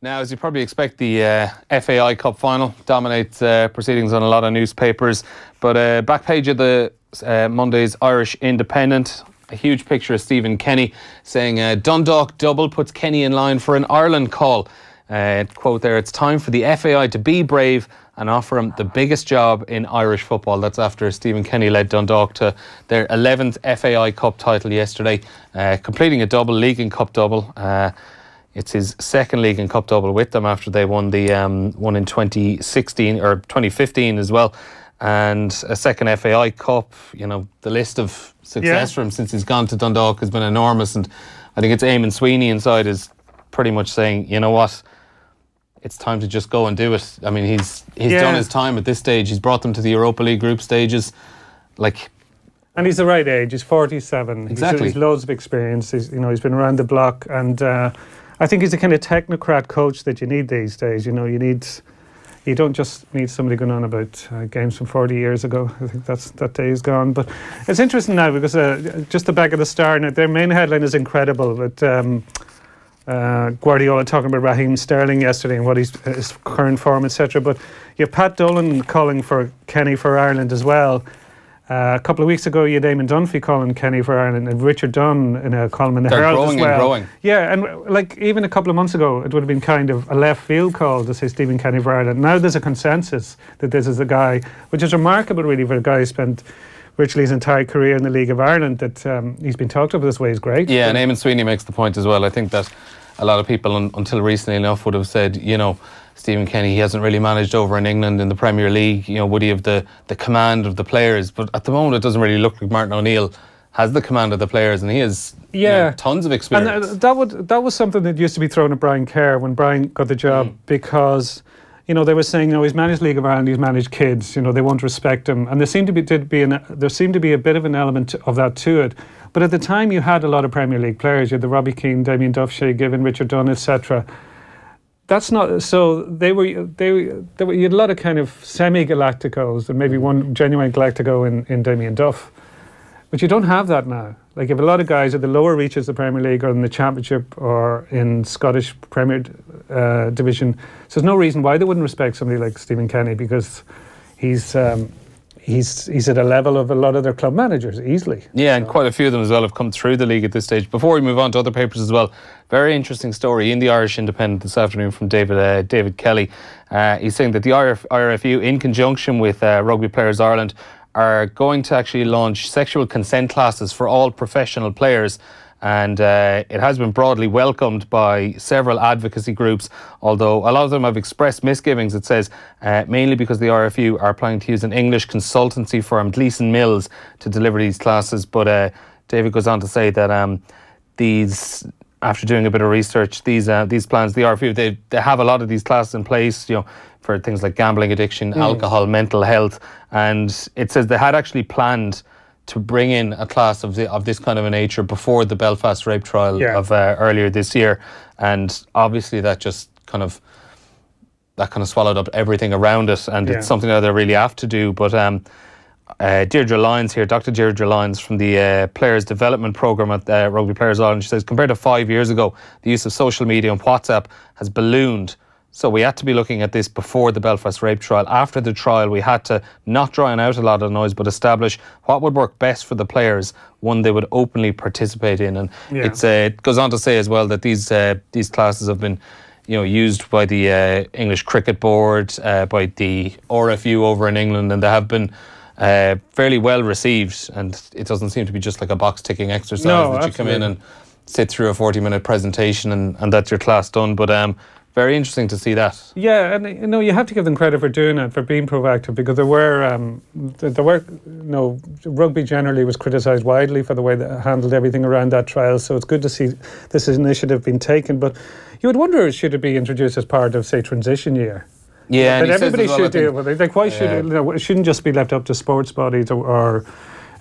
Now, as you probably expect, the FAI Cup final dominates proceedings on a lot of newspapers. But back page of the Monday's Irish Independent, a huge picture of Stephen Kenny saying Dundalk double puts Kenny in line for an Ireland call. Quote there, "It's time for the FAI to be brave and offer him the biggest job in Irish football." That's after Stephen Kenny led Dundalk to their 11th FAI Cup title yesterday, completing a double, League and Cup double. It's his second League and Cup double with them after they won the one in 2016 or 2015 as well, and a second FAI Cup. You know, the list of success for him since he's gone to Dundalk has been enormous, and I think it's Eamon Sweeney inside is pretty much saying, you know what, it's time to just go and do it. I mean, he's done his time at this stage. He's brought them to the Europa League group stages, and he's the right age. He's 47. Exactly. He's loads of experience. He's been around the block, and I think he's the kind of technocrat coach that you need these days. You know, you don't just need somebody going on about games from 40 years ago. I think that day is gone. But it's interesting now because just the back of the Star, now, their main headline is incredible. But Guardiola talking about Raheem Sterling yesterday and what his current form, etc. But you have Pat Dolan calling for Kenny for Ireland as well. A couple of weeks ago, you had Eamon Dunphy calling Kenny for Ireland, and Richard Dunn in a column in the Herald as well. They're growing. Yeah, and even a couple of months ago, it would have been kind of a left field call to say Stephen Kenny for Ireland. Now there's a consensus that this is a guy, which is remarkable really for a guy who spent virtually his entire career in the League of Ireland, that he's been talked of this way is great. Yeah, and Eamon Sweeney makes the point as well. I think that a lot of people until recently enough would have said, you know, Stephen Kenny, he hasn't really managed over in England in the Premier League. You know, would he have the command of the players? But at the moment, it doesn't really look like Martin O'Neill has the command of the players, and he has tons of experience. And that was something that used to be thrown at Brian Kerr when Brian got the job, because they were saying, he's managed League of Ireland, he's managed kids. They won't respect him, and there seemed to be a bit of an element of that to it. But at the time, you had a lot of Premier League players. You had the Robbie Keane, Damien Duff, Shay Given, Richard Dunn, etc. That's not so. You had a lot of kind of semi-Galacticos and maybe one genuine Galactico in Damien Duff, but you don't have that now. Like, you have a lot of guys at the lower reaches of the Premier League or in the Championship or in Scottish Premier Division. So there's no reason why they wouldn't respect somebody like Stephen Kenny, because he's at a level of a lot of their club managers easily. Yeah, and quite a few of them as well have come through the league at this stage. Before we move on to other papers as well, very interesting story in the Irish Independent this afternoon from David Kelly. He's saying that the IRFU, in conjunction with Rugby Players Ireland, are going to actually launch sexual consent classes for all professional players. And it has been broadly welcomed by several advocacy groups, although a lot of them have expressed misgivings, it says, mainly because the RFU are planning to use an English consultancy firm, Gleeson Mills, to deliver these classes. But David goes on to say that these, after doing a bit of research, these plans, the RFU, they have a lot of these classes in place, for things like gambling addiction, alcohol, mental health. And it says they had actually planned to bring in a class of this kind of a nature before the Belfast rape trial of earlier this year, and obviously that kind of swallowed up everything around it, and it's something that they really have to do. But Deirdre Lyons here, Dr. Deirdre Lyons from the Players Development Programme at Rugby Players Ireland, she says, compared to 5 years ago, the use of social media and WhatsApp has ballooned. So we had to be looking at this before the Belfast rape trial. After the trial, we had to not drown out a lot of noise, but establish what would work best for the players, one they would openly participate in. And it goes on to say as well that these classes have been used by the English Cricket Board, by the RFU over in England, and they have been fairly well received. And it doesn't seem to be just like a box-ticking exercise that you come in and sit through a 40-minute presentation and that's your class done. But very interesting to see that. Yeah, and you have to give them credit for doing it, for being proactive, because there were rugby generally was criticised widely for the way they handled everything around that trial. So it's good to see this initiative being taken. But you would wonder, should it be introduced as part of, say, transition year? Yeah, but everybody should deal with it. Like, why should it shouldn't just be left up to sports bodies or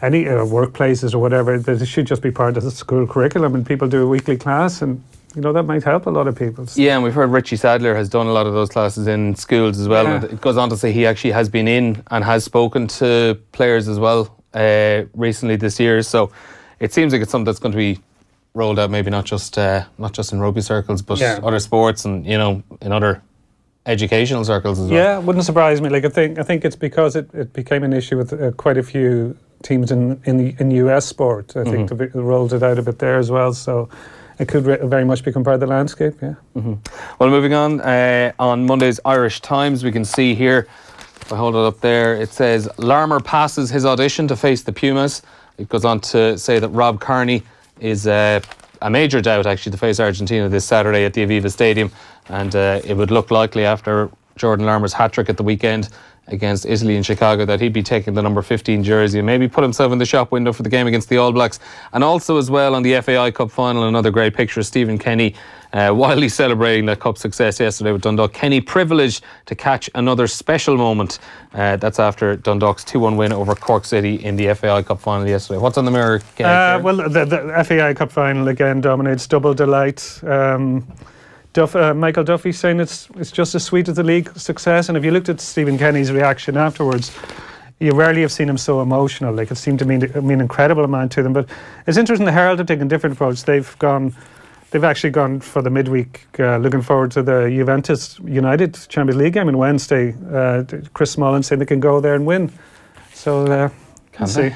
any workplaces or whatever. It should just be part of the school curriculum, and people do a weekly class, and that might help a lot of people. Yeah, and we've heard Richie Sadler has done a lot of those classes in schools as well. And it goes on to say he actually has been in and has spoken to players as well recently this year. So it seems like it's something that's going to be rolled out, maybe not just in rugby circles, but other sports and in other educational circles as well. Yeah, it wouldn't surprise me. Like I think it's because it became an issue with quite a few teams in US sport. I think they rolled it out a bit there as well. So it could very much become part of the landscape. Yeah. Well, moving on Monday's Irish Times, we can see here. If I hold it up there, it says Larmour passes his audition to face the Pumas. It goes on to say that Rob Kearney is a major doubt actually to face Argentina this Saturday at the Aviva Stadium, and it would look likely after Jordan Larmour's hat-trick at the weekend against Italy in Chicago that he'd be taking the number 15 jersey and maybe put himself in the shop window for the game against the All Blacks. And also as well on the FAI Cup final, another great picture of Stephen Kenny wildly celebrating that cup success yesterday with Dundalk. Kenny privileged to catch another special moment. That's after Dundalk's 2-1 win over Cork City in the FAI Cup final yesterday. What's on the mirror, Kenny? Well, the FAI Cup final again dominates, double delight. Michael Duffy saying it's just as sweet as the league success. And if you looked at Stephen Kenny's reaction afterwards, you rarely have seen him so emotional. Like, it seemed to mean an incredible amount to them. But it's interesting, the Herald have taken a different approach. They've actually gone for the midweek, looking forward to the Juventus United Champions League game on Wednesday. Chris Smullen saying they can go there and win. So can see.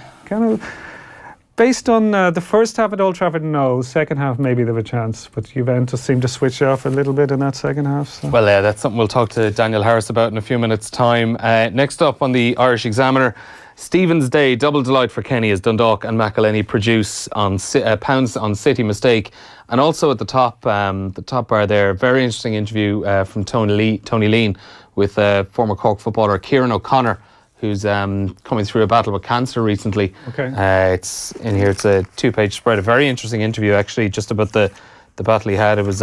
Based on the first half at Old Trafford, no. Second half, maybe they have a chance. But Juventus seemed to switch off a little bit in that second half. So. Well, that's something we'll talk to Daniel Harris about in a few minutes' time. Next up on the Irish Examiner, Stephen's Day, double delight for Kenny as Dundalk and McEleney produce on pounds on City mistake. And also at the top bar there, very interesting interview from Tony Lean with former Cork footballer Kieran O'Connor, who's coming through a battle with cancer recently. Okay. It's in here. It's a 2-page spread. A very interesting interview, actually, just about the battle he had. It was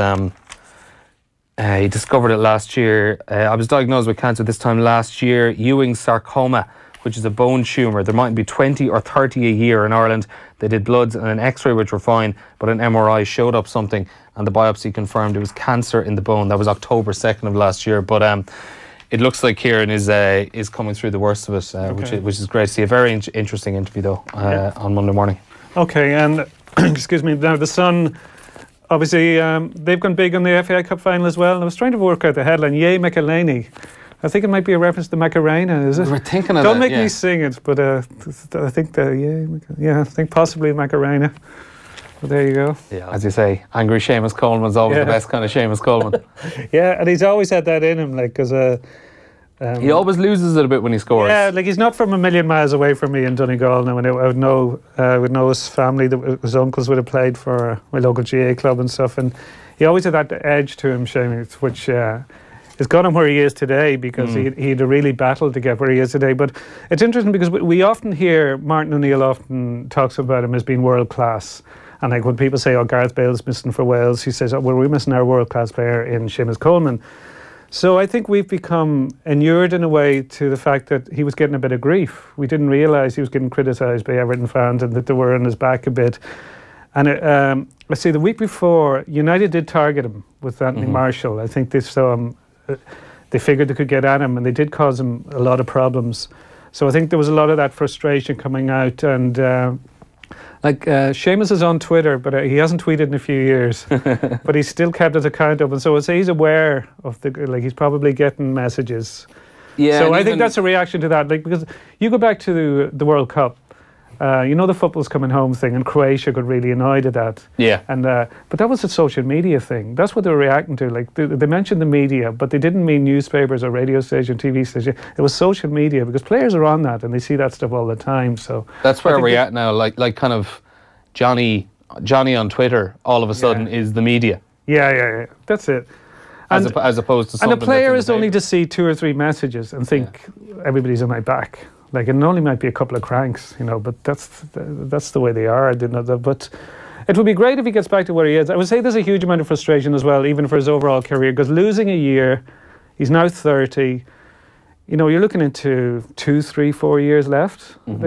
he discovered it last year. I was diagnosed with cancer this time last year. Ewing sarcoma, which is a bone tumour. There might be 20 or 30 a year in Ireland. They did bloods and an X-ray, which were fine, but an MRI showed up something, and the biopsy confirmed it was cancer in the bone. That was October 2nd of last year. But it looks like Kieran is coming through the worst of it, which is great to see. A very interesting interview, though, on Monday morning. Okay, and excuse me, now the Sun, obviously, they've gone big on the FAI Cup final as well. And I was trying to work out the headline, Yay McEleney. I think it might be a reference to Macarena, is it? We're thinking of Don't make me sing it, but I think I think possibly Macarena. Well, there you go. Yeah, as you say, angry Seamus Coleman's always the best kind of Seamus Coleman. Yeah, and he's always had that in him, like, because he always loses it a bit when he scores. Yeah, like, he's not from a million miles away from me in Donegal now. And I would know his family, his uncles would have played for my local GA club and stuff, and he always had that edge to him, Seamus, which has got him where he is today, because he'd really battled to get where he is today. But it's interesting because we often hear Martin O'Neill often talks about him as being world class. And like when people say, oh, Gareth Bale's missing for Wales, he says, oh, well, we're missing our world-class player in Seamus Coleman. So I think we've become inured in a way to the fact that he was getting a bit of grief. We didn't realise he was getting criticised by Everton fans and that they were on his back a bit. And let's see, the week before, United did target him with Anthony Marshall. I think they saw him, they figured they could get at him, and they did cause him a lot of problems. So I think there was a lot of that frustration coming out, and Seamus is on Twitter, but he hasn't tweeted in a few years. But he's still kept his account open, so I'd say he's aware of he's probably getting messages. Yeah. So I think that's a reaction to that, because you go back to the World Cup. The football's coming home thing, and Croatia got really annoyed at that. Yeah. And but that was a social media thing. That's what they were reacting to. Like they mentioned the media, but they didn't mean newspapers or radio station, TV station. It was social media, because players are on that and they see that stuff all the time. So that's where we're at now. Like kind of Johnny on Twitter. All of a sudden is the media. Yeah. That's it. As opposed to something. And the player is only to see 2 or 3 messages and think everybody's on my back. Like, it only might be a couple of cranks, but that's the way they are. I didn't know that. But it would be great if he gets back to where he is. I would say there's a huge amount of frustration as well, even for his overall career, because losing a year, he's now 30. You're looking into 2, 3, 4 years left. And,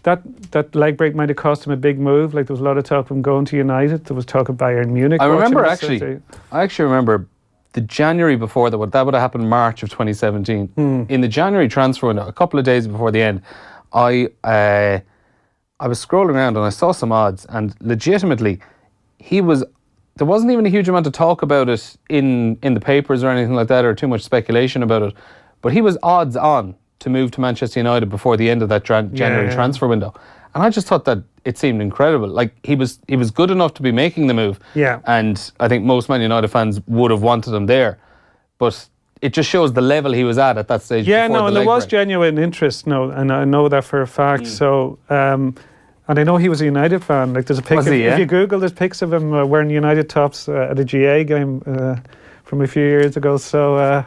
that leg break might have cost him a big move. Like, there was a lot of talk of him going to United. There was talk of Bayern Munich. I actually remember the January before that would have happened March of 2017. In the January transfer window, a couple of days before the end, I I was scrolling around and I saw some odds, and legitimately, there wasn't even a huge amount of talk about it in the papers or anything like that, or too much speculation about it. But he was odds on to move to Manchester United before the end of that January transfer window. And I just thought that it seemed incredible. Like, he was good enough to be making the move. Yeah. And I think most Man United fans would have wanted him there. But it just shows the level he was at that stage. Yeah, before and there was genuine interest, and I know that for a fact. So, and I know he was a United fan. Like, there's a pic. If you Google, there's pics of him wearing United tops at a GA game from a few years ago. So,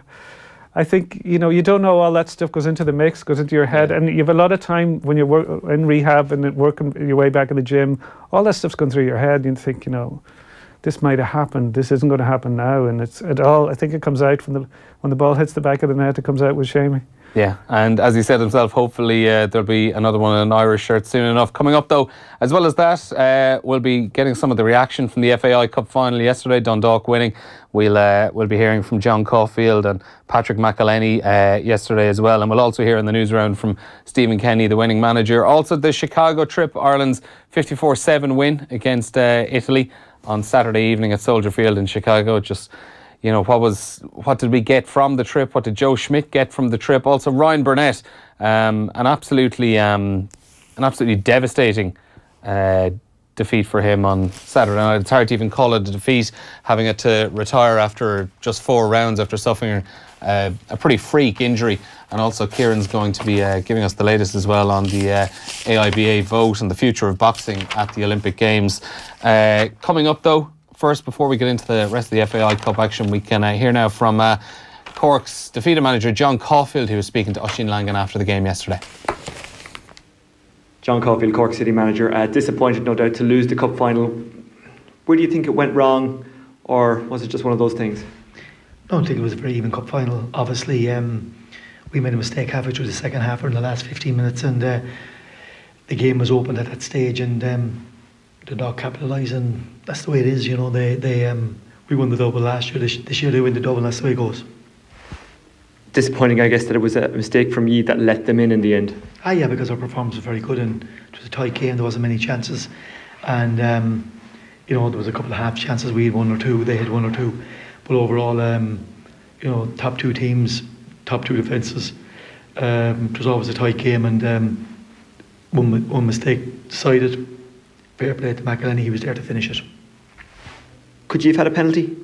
I think, you don't know, all that stuff goes into the mix, goes into your head, and you have a lot of time when you're in rehab and working your way back in the gym. All that stuff's going through your head. You think, this might have happened. This isn't going to happen now, and I think it comes out when the ball hits the back of the net. It comes out with Shamey. Yeah, and as he said himself, hopefully there'll be another one in an Irish shirt soon enough. Coming up, though, as well as that, we'll be getting some of the reaction from the FAI Cup final yesterday, Dundalk winning. We'll be hearing from John Caulfield and Patrick McEleney yesterday as well, and we'll also hear in the news round from Stephen Kenny, the winning manager. Also, the Chicago trip, Ireland's 54-7 win against Italy on Saturday evening at Soldier Field in Chicago. Just, what did we get from the trip? What did Joe Schmidt get from the trip? Also, Ryan Burnett, an absolutely devastating defeat for him on Saturday night. It's hard to even call it a defeat, having it to retire after just 4 rounds after suffering a pretty freak injury. And also, Kieran's going to be giving us the latest as well on the AIBA vote and the future of boxing at the Olympic Games. Coming up, though, first, before we get into the rest of the FAI Cup action, we can hear now from Cork's defeated manager John Caulfield, who was speaking to Oisín Langan after the game yesterday. John Caulfield, Cork City manager, disappointed no doubt to lose the cup final. Where do you think it went wrong, or was it just one of those things? I don't think it was a very even cup final. Obviously, we made a mistake halfway through the second half or in the last 15 minutes, and the game was opened at that stage, and the Dog capitalised, and that's the way it is. We won the double last year. This year they win the double, and that's the way it goes. Disappointing, I guess, that it was a mistake from you that let them in the end. Yeah, because our performance was very good, and it was a tight game. There wasn't many chances, and there was a couple of half chances. We had 1 or 2, they had 1 or 2, but overall, top 2 teams, top 2 defences. It was always a tight game, and one mistake decided. Fair play to McEleney, he was there to finish it. Could you have had a penalty?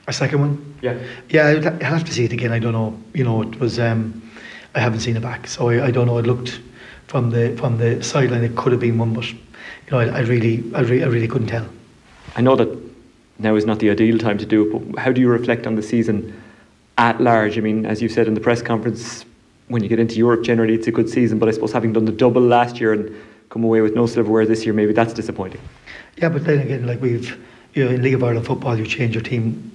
A second one? Yeah. Yeah, I'd have to see it again. I don't know. It was. I haven't seen it back, so I don't know. It looked from the sideline. It could have been one, but I really couldn't tell. I know that now is not the ideal time to do it, but how do you reflect on the season at large? I mean, as you said in the press conference, when you get into Europe, generally it's a good season. But I suppose having done the double last year and come away with no silverware this year, maybe that's disappointing. Yeah, but then again, like we've, in League of Ireland football, you change your team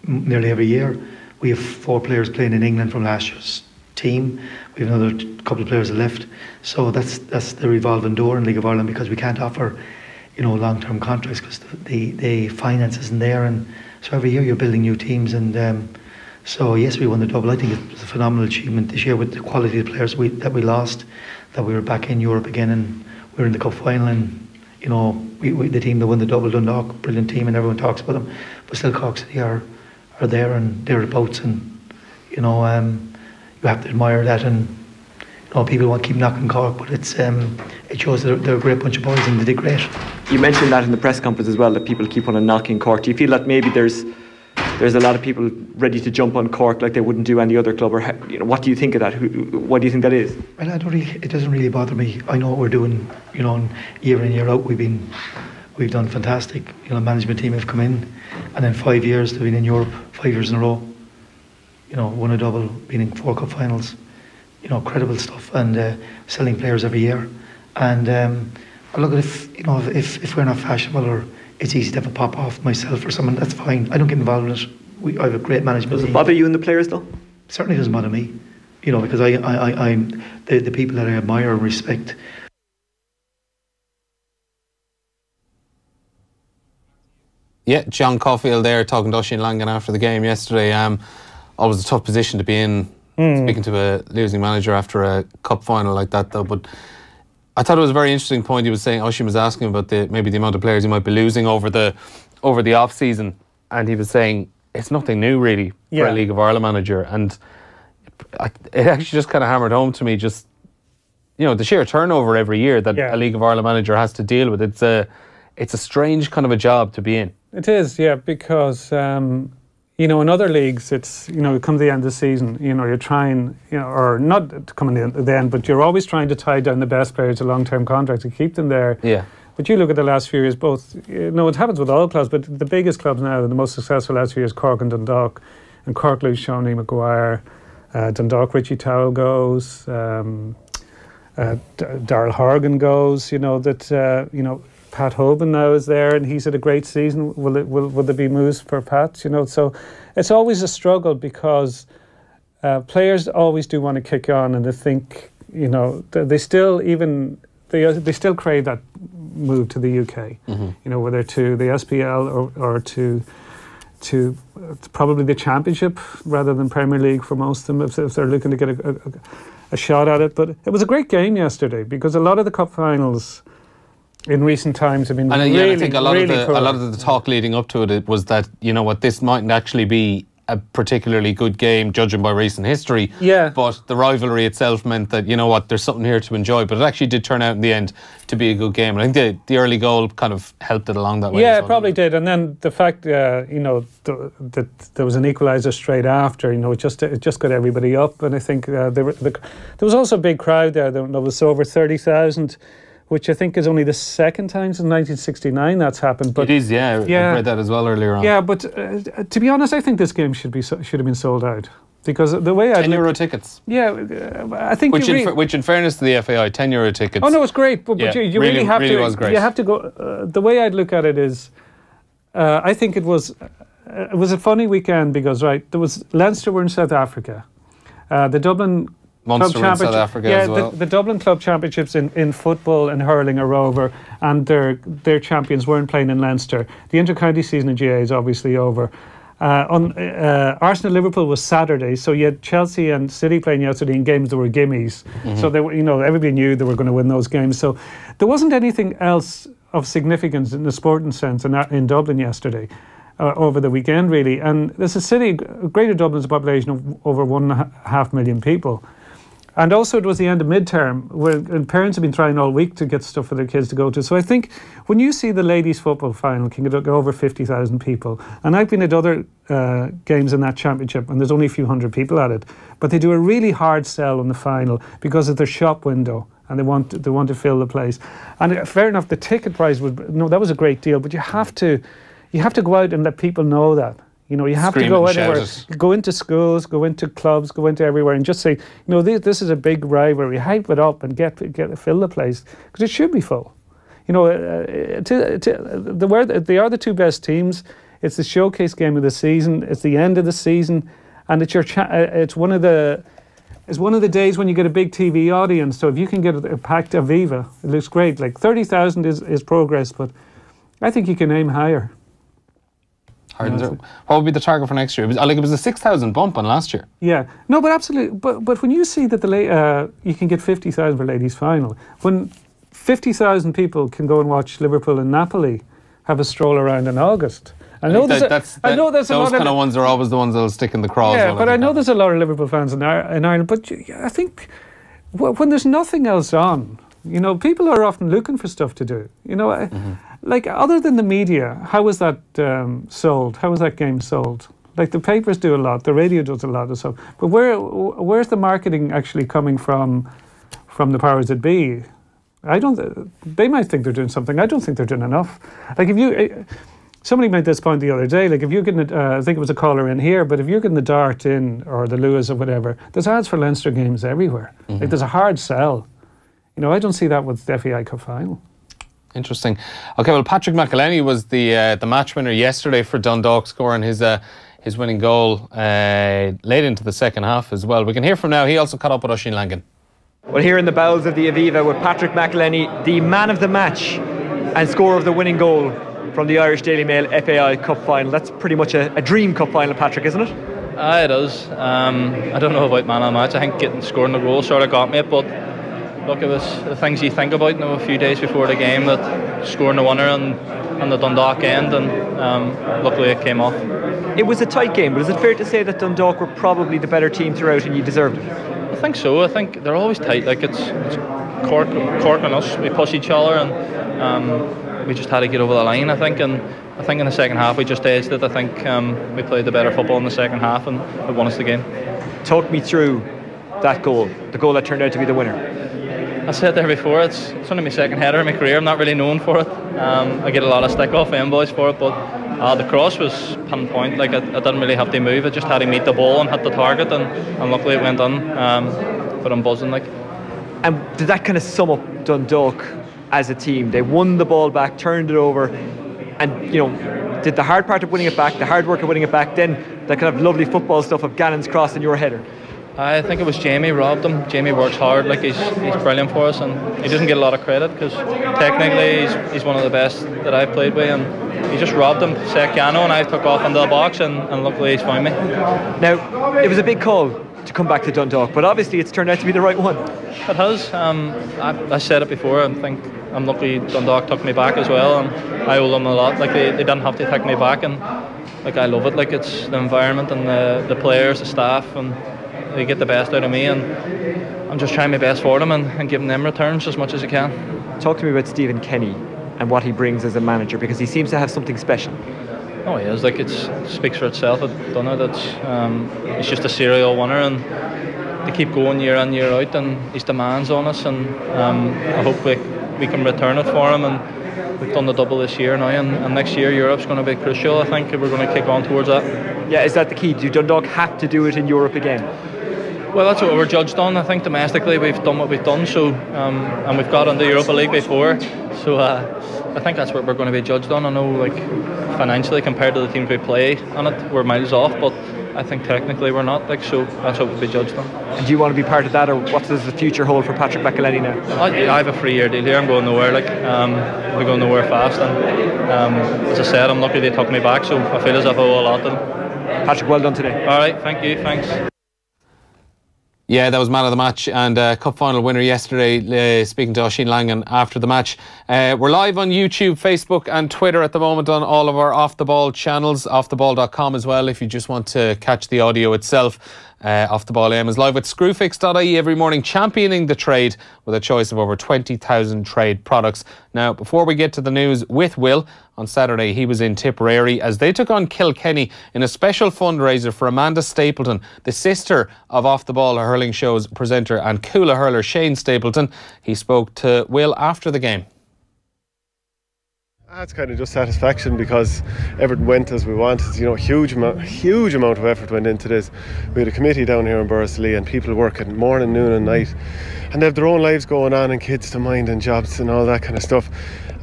nearly every year. We have 4 players playing in England from last year's team. We have another couple of players left. So that's the revolving door in League of Ireland, because we can't offer, long-term contracts because the finance isn't there. And so every year you're building new teams. And so yes, we won the double. I think it was a phenomenal achievement this year with the quality of the players that we lost, that we were back in Europe again, and we were in the cup final. And we the team that won the double, Dundalk, brilliant team, and everyone talks about them. But still, Cork City are there and thereabouts, and you have to admire that. And people want to keep knocking Cork, but it shows that they're a great bunch of boys and they did great. You mentioned that in the press conference as well, that people keep on knocking Cork. Do you feel that maybe there's a lot of people ready to jump on Cork like they wouldn't do any other club? Or what do you think of that? What do you think that is? Well, it doesn't really bother me. I know what we're doing. Year in, year out, we've done fantastic. Management team have come in, and in 5 years they've been in Europe 5 years in a row. Won a double, been in 4 cup finals. Credible stuff, and selling players every year. And look, if we're not fashionable, or it's easy to have a pop off myself or someone, that's fine. I don't get involved in it. I have a great management team. Does it bother you and the players though? Certainly doesn't bother me. Because I'm the people that I admire and respect. Yeah, John Caulfield there talking to Oisín Langan after the game yesterday. Always a tough position to be in, speaking to a losing manager after a cup final like that, though. But I thought it was a very interesting point he was saying. Oisin was asking about maybe the amount of players he might be losing over the off season, and he was saying it's nothing new really for a League of Ireland manager, and it actually just kind of hammered home to me just the sheer turnover every year that a League of Ireland manager has to deal with. It's a strange kind of a job to be in. It is, because in other leagues, it's, come to the end of the season, you're trying, or not to come in the end, but you're always trying to tie down the best players to long-term contracts and keep them there. Yeah. But you look at the last few years, it happens with all clubs, but the biggest clubs now, and the most successful last few years, Cork and Dundalk. And Cork lose Sean Maguire, Dundalk Richie Towell goes, Darryl Horgan goes, Pat Hoban now is there, and he's had a great season. Will there be moves for Pat? So it's always a struggle because players always do want to kick on, and they think they still crave that move to the UK. Mm-hmm. Whether to the SPL or to probably the Championship rather than Premier League for most of them if they're looking to get a shot at it. But it was a great game yesterday because a lot of the cup finals in recent times have been really, I think a lot of the talk leading up to it was that this mightn't actually be a particularly good game judging by recent history. Yeah. But the rivalry itself meant that there's something here to enjoy. But it actually did turn out in the end to be a good game. And I think the early goal kind of helped it along that way. Yeah, it probably did. And then the fact that there was an equaliser straight after, it just got everybody up. And I think there was also a big crowd there. There was over 30,000. Which I think is only the second time since 1969 that's happened. But it is, I read that as well earlier on. Yeah, but to be honest, I think this game should have been sold out because the way I €10 tickets. Yeah, I think which in fairness to the FAI, €10 tickets. Oh no, it's great, but you really have to. Was great. You have to go. The way I'd look at it is, I think it was a funny weekend because there was Leinster were in South Africa, the Dublin. Munster in South Africa as well. The Dublin Club Championships in football and hurling are over, and their champions weren't playing in Leinster. The inter-county season in GA is obviously over. Arsenal-Liverpool was Saturday, so you had Chelsea and City playing yesterday in games that were gimmies. Mm-hmm. So they were, everybody knew they were going to win those games. So there wasn't anything else of significance in the sporting sense in Dublin yesterday. Over the weekend, really. And there's a city, Greater Dublin's a population of over 1.5 million people. And also it was the end of midterm, and parents have been trying all week to get stuff for their kids to go to. So I think when you see the ladies' football final can go over 50,000 people, and I've been at other games in that championship, and there's only a few hundred people at it, but they do a really hard sell on the final because of their shop window, and they want to fill the place. And fair enough, the ticket price that was a great deal, but you have to go out and let people know that. You have to go anywhere, go into schools, go into clubs, go into everywhere and just say, this is a big rivalry, hype it up and fill the place because it should be full. They are the two best teams. It's the showcase game of the season. It's the end of the season, and it's one of the days when you get a big TV audience. So if you can get a packed Aviva, it looks great. Like 30,000 is progress, but I think you can aim higher. What would be the target for next year? It was a 6,000 bump on last year. Yeah, no, but absolutely. But when you see that you can get 50,000 for ladies' final, when 50,000 people can go and watch Liverpool and Napoli have a stroll around in August. Those kind of ones are always the ones that'll stick in the craws. Yeah, but I know there's a lot of Liverpool fans in Ireland. But I think when there's nothing else on, people are often looking for stuff to do. Mm-hmm. Like, other than the media, how was that sold? How was that game sold? Like, the papers do a lot, the radio does a lot of stuff. But where's the marketing actually coming from the powers that be? They might think they're doing something. I don't think they're doing enough. Like, somebody made this point the other day, like if you're getting, I think it was a caller in here, but if you're getting the Dart in, or the Lewis or whatever, there's ads for Leinster games everywhere. Mm-hmm. Like, there's a hard sell. I don't see that with the FAI Cup final. Interesting. Okay, well, Patrick McEleney was the match winner yesterday for Dundalk, scoring his winning goal late into the second half as well. We can hear from now. He also caught up with Oisin Langan. Well, here in the bowels of the Aviva with Patrick McEleney, the man of the match and scorer of the winning goal from the Irish Daily Mail FAI Cup final. That's pretty much a dream cup final, Patrick, isn't it? It is. I don't know about man of the match. I think scoring the goal sort of got me, but look, it was the things you think about, a few days before the game, that scoring the winner on the Dundalk end, and luckily it came off. It was a tight game, but is it fair to say that Dundalk were probably the better team throughout and you deserved it? I think so. I think they're always tight. Like it's Cork and us. We push each other, and we just had to get over the line, I think. And I think in the second half we just edged it. I think we played the better football in the second half, and it won us the game. Talk me through that goal, the goal that turned out to be the winner. I said there before, it's only my second header in my career. I'm not really known for it. I get a lot of stick off them boys for it, but the cross was pinpoint. Like I didn't really have to move. I just had to meet the ball and hit the target, and luckily it went in. But I'm buzzing like. And did that kind of sum up Dundalk as a team? They won the ball back, turned it over, and did the hard part of winning it back, the hard work of winning it back, then that kind of lovely football stuff of Gannon's cross and your header. I think it was Jamie robbed him. Jamie works hard, like he's brilliant for us, and he doesn't get a lot of credit because technically he's one of the best that I've played with, and he just robbed him, set Gano, and I took off into the box, and luckily he's found me. Now, it was a big call to come back to Dundalk, but obviously it's turned out to be the right one. It has. I said it before. I think I'm lucky Dundalk took me back as well, and I owe them a lot. Like they didn't have to take me back, and like I love it. Like it's the environment and the players, the staff, and they get the best out of me, and I'm just trying my best for them and giving them returns as much as I can. Talk to me about Stephen Kenny and what he brings as a manager, because he seems to have something special. Oh, he is. Like it speaks for itself. I've done it. He's just a serial winner, and they keep going year in, year out, and his demands on us, and I hope we can return it for him. And we've done the double this year now, and next year Europe's going to be crucial. I think we're going to kick on towards that. Yeah, is that the key? Do Dundalk have to do it in Europe again? Well, that's what we're judged on. I think domestically we've done what we've done, so and we've got on the Europa League before, so I think that's what we're going to be judged on. I know, like financially compared to the teams we play on it, we're miles off, but I think technically we're not. Like, so that's what we'll be judged on. And do you want to be part of that, or what does the future hold for Patrick McEleney now? I have a 3-year deal here. I'm going nowhere. Like we're going nowhere fast, and as I said, I'm lucky they took me back, so I feel as if I owe a lot to them. Patrick, well done today. All right, thank you. Thanks. Yeah, that was man of the match and cup final winner yesterday, speaking to Oisín Langan after the match. We're live on YouTube, Facebook and Twitter at the moment on all of our Off The Ball channels, offtheball.com as well if you just want to catch the audio itself. Off The Ball AM is live at screwfix.ie every morning, championing the trade with a choice of over 20,000 trade products. Now, before we get to the news with Will, on Saturday he was in Tipperary as they took on Kilkenny in a special fundraiser for Amanda Stapleton, the sister of Off The Ball hurling show's presenter and Coola hurler Shane Stapleton. He spoke to Will after the game. It's kind of just satisfaction because everything went as we wanted. Huge amount of effort went into this. We had a committee down here in Borrisley and people working morning, noon and night, and they have their own lives going on and kids to mind and jobs and all that kind of stuff,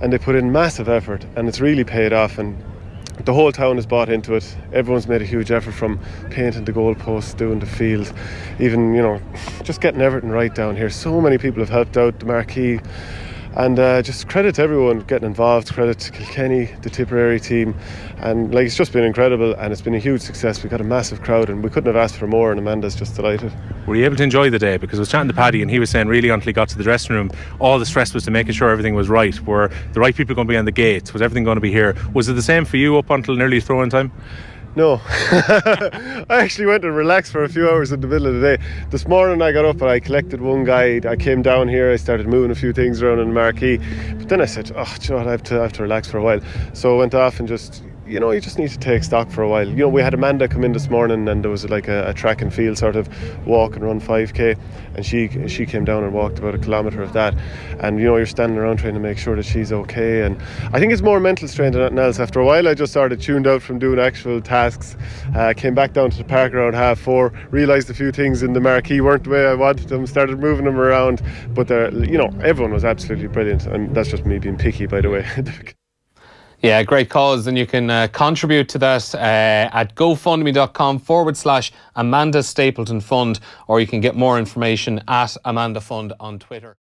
and they put in massive effort and it's really paid off, and the whole town has bought into it. Everyone's made a huge effort, from painting the goalposts, doing the field, even just getting everything right down here. So many people have helped out, the marquee. And just credit to everyone getting involved, credit to Kilkenny, the Tipperary team, and it's just been incredible and it's been a huge success. We got a massive crowd and we couldn't have asked for more, and Amanda's just delighted. Were you able to enjoy the day? Because I was chatting to Paddy and he was saying really until he got to the dressing room, all the stress was to making sure everything was right. Were the right people going to be on the gates? Was everything going to be here? Was it the same for you up until nearly throwing time? No. I actually went and relaxed for a few hours in the middle of the day. This morning I got up and I collected one guy. I came down here, I started moving a few things around in the marquee, but then I said, I have to relax for a while. So I went off and just, you just need to take stock for a while. We had Amanda come in this morning and there was like a track and field sort of walk and run 5k, and she came down and walked about a kilometre of that, and you're standing around trying to make sure that she's okay, and I think it's more mental strain than anything else. After a while I just started tuned out from doing actual tasks. Came back down to the park around 4:30, realised a few things in the marquee weren't the way I wanted them, started moving them around, but everyone was absolutely brilliant, and that's just me being picky, by the way. Yeah, great cause, and you can contribute to that at gofundme.com/Amanda Stapleton Fund, or you can get more information at Amanda Fund on Twitter.